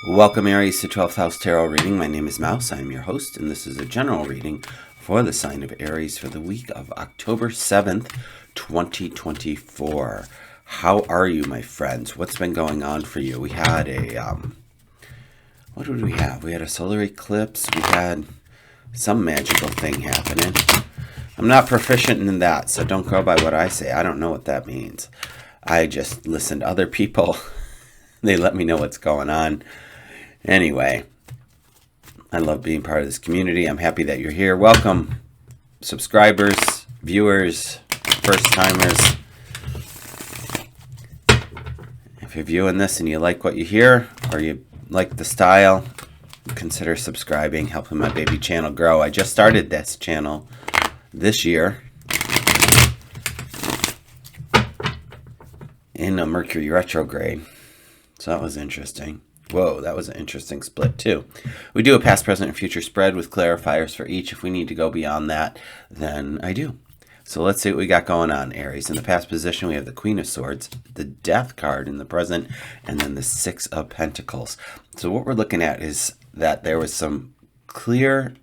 Welcome, Aries, to 12th House Tarot Reading. My name is Mouse. I'm your host, and this is a general reading for the sign of Aries for the week of October 7th, 2024. How are you, my friends? What's been going on for you? We had what did we have? We had a solar eclipse. We had some magical thing happening. I'm not proficient in that, so don't go by what I say. I don't know what that means. I just listen to other people. They let me know what's going on. Anyway, I love being part of this community. I'm happy that you're here. Welcome, subscribers, viewers, first-timers. If you're viewing this and you like what you hear, or you like the style, consider subscribing, helping my baby channel grow. I just started this channel this year in a Mercury retrograde. So that was interesting. Whoa, that was an interesting split too. We do a past, present, and future spread with clarifiers for each. If we need to go beyond that, then I do. So let's see what we got going on, Aries. In the past position, we have the Queen of Swords, the Death card in the present, and then the Six of Pentacles. So what we're looking at is that there was some clear,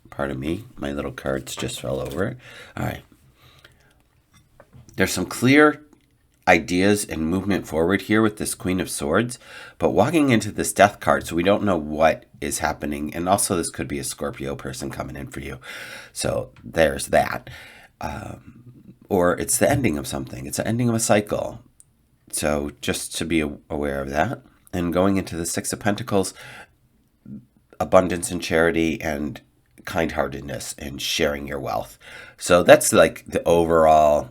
pardon me, my little cards just fell over. All right. There's some clear ideas and movement forward here with this Queen of Swords, but walking into this Death card, so we don't know what is happening, and also this could be a Scorpio person coming in for you, so there's that, or it's the ending of something, it's the ending of a cycle, so just to be aware of that. And going into the Six of Pentacles, abundance and charity and kind-heartedness and sharing your wealth. So that's like the overall,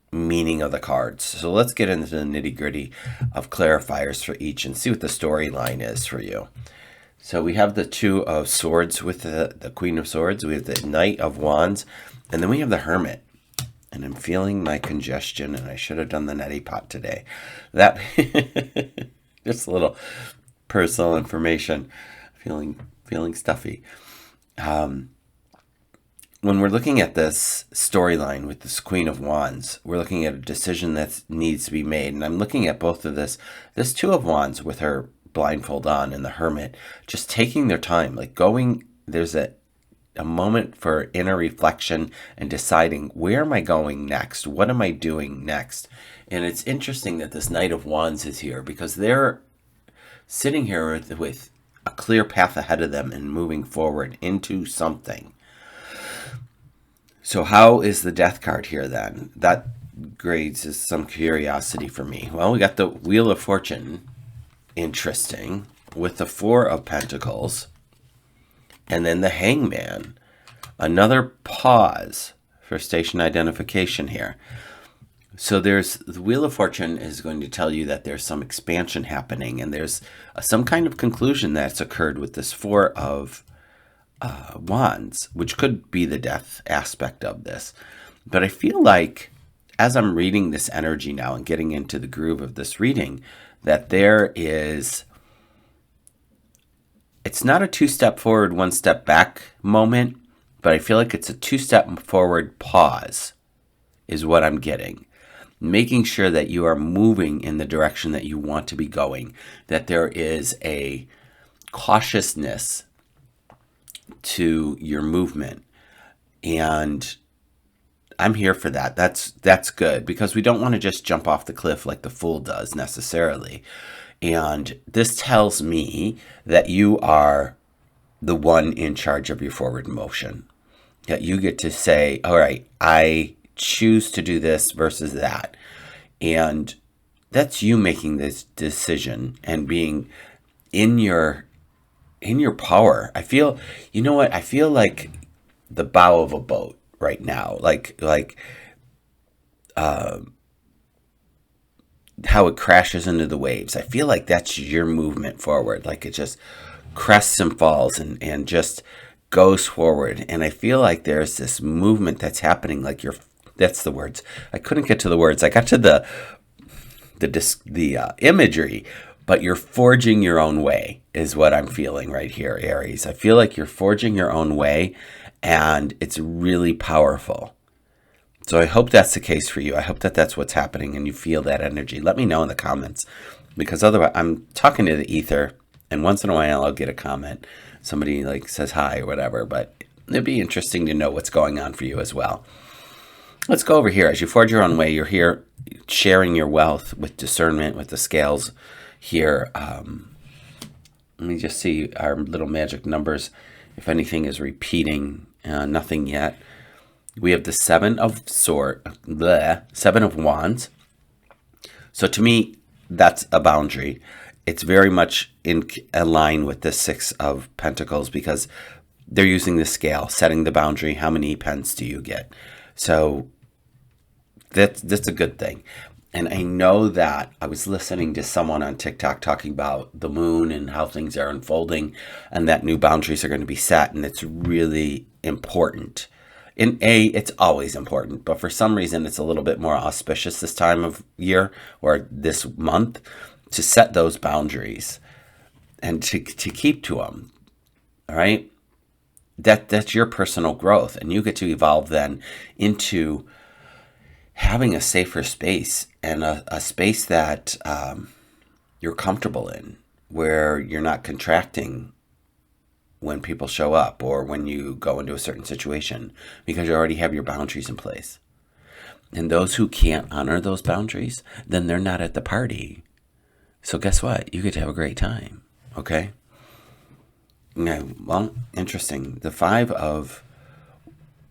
meaning of the cards. So let's get into the nitty-gritty of clarifiers for each and see what the storyline is for you. So we have the Two of Swords with the Queen of Swords. We have the Knight of Wands, and then we have the Hermit. And I'm feeling my congestion, and I should have done the neti pot today. That just a little personal information. Feeling stuffy. When we're looking at this storyline with this Queen of Wands, we're looking at a decision that needs to be made. And I'm looking at both of this Two of Wands with her blindfold on and the Hermit, just taking their time, like going, there's a moment for inner reflection and deciding, where am I going next? What am I doing next? And it's interesting that this Knight of Wands is here because they're sitting here with a clear path ahead of them and moving forward into something. So how is the Death card here then? That raises some curiosity for me. Well, we got the Wheel of Fortune, interesting, with the Four of Pentacles, and then the Hangman. Another pause for station identification here. So there's the Wheel of Fortune is going to tell you that there's some expansion happening, and there's some kind of conclusion that's occurred with this Four of Wands, which could be the death aspect of this. But I feel like as I'm reading this energy now and getting into the groove of this reading, that it's not a two-step forward, one-step back moment, but I feel like it's a two-step forward pause is what I'm getting. Making sure that you are moving in the direction that you want to be going, that there is a cautiousness to your movement, and I'm here for that. That's good, because we don't want to just jump off the cliff like the Fool does necessarily. And this tells me that you are the one in charge of your forward motion, that you get to say, all right, I choose to do this versus that, and that's you making this decision and being in your power. I feel, I feel like the bow of a boat right now, like how it crashes into the waves. I feel like that's your movement forward, like it just crests and falls and just goes forward. And I feel like there's this movement that's happening, like that's the words. I couldn't get to the words. I got to the imagery, but you're forging your own way is what I'm feeling right here, Aries. I feel like you're forging your own way, and it's really powerful. So I hope that's the case for you. I hope that that's what's happening and you feel that energy. Let me know in the comments. because otherwise I'm talking to the ether, and once in a while I'll get a comment. Somebody like says hi or whatever, but it'd be interesting to know what's going on for you as well. Let's go over here. As you forge your own way, you're here sharing your wealth with discernment, with the scales here. Let me just see our little magic numbers. If anything is repeating, nothing yet. We have the Seven of Wands. So to me, that's a boundary. It's very much in line with the Six of Pentacles because they're using the scale, setting the boundary. How many pence do you get? So that's a good thing. And I know that I was listening to someone on TikTok talking about the moon and how things are unfolding and that new boundaries are going to be set. And it's really important. It's always important, but for some reason it's a little bit more auspicious this time of year or this month to set those boundaries and to keep to them. All right. That's your personal growth, and you get to evolve then into having a safer space and a space that you're comfortable in, where you're not contracting when people show up or when you go into a certain situation, because you already have your boundaries in place. And those who can't honor those boundaries, then they're not at the party. So guess what? You get to have a great time. Okay? Yeah, well, interesting. The Five of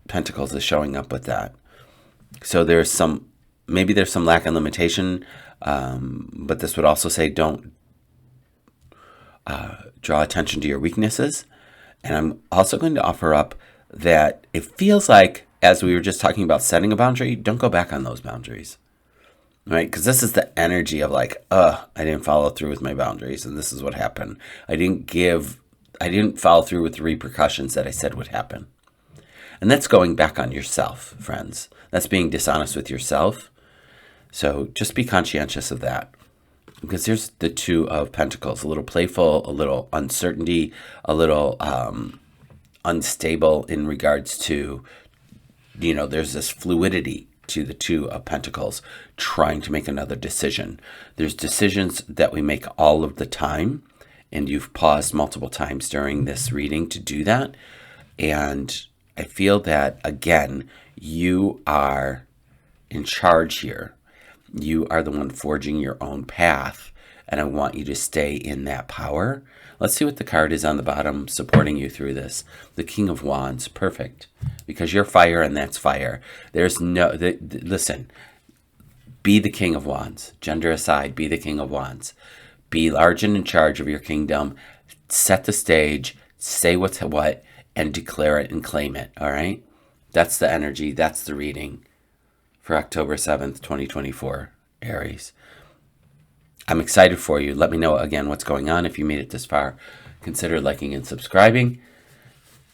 Pentacles is showing up with that. So maybe there's some lack and limitation, but this would also say don't draw attention to your weaknesses. And I'm also going to offer up that it feels like, as we were just talking about setting a boundary, don't go back on those boundaries, right? Because this is the energy of like, I didn't follow through with my boundaries, and this is what happened. I didn't follow through with the repercussions that I said would happen. And that's going back on yourself, friends. That's being dishonest with yourself. So just be conscientious of that. Because there's the Two of Pentacles, a little playful, a little uncertainty, a little unstable in regards to, there's this fluidity to the Two of Pentacles trying to make another decision. There's decisions that we make all of the time, and you've paused multiple times during this reading to do that. And I feel that, again, you are in charge here. You are the one forging your own path, and I want you to stay in that power. Let's see what the card is on the bottom supporting you through this. The King of Wands. Perfect. Because you're fire and that's fire. There's listen, be the King of Wands. Gender aside, be the King of Wands. Be large and in charge of your kingdom. Set the stage. Say what's what and declare it and claim it. All right? That's the energy. That's the reading for October 7th, 2024, Aries. I'm excited for you. Let me know again what's going on. If you made it this far, consider liking and subscribing.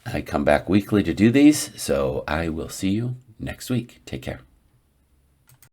I come back weekly to do these, so I will see you next week. Take care.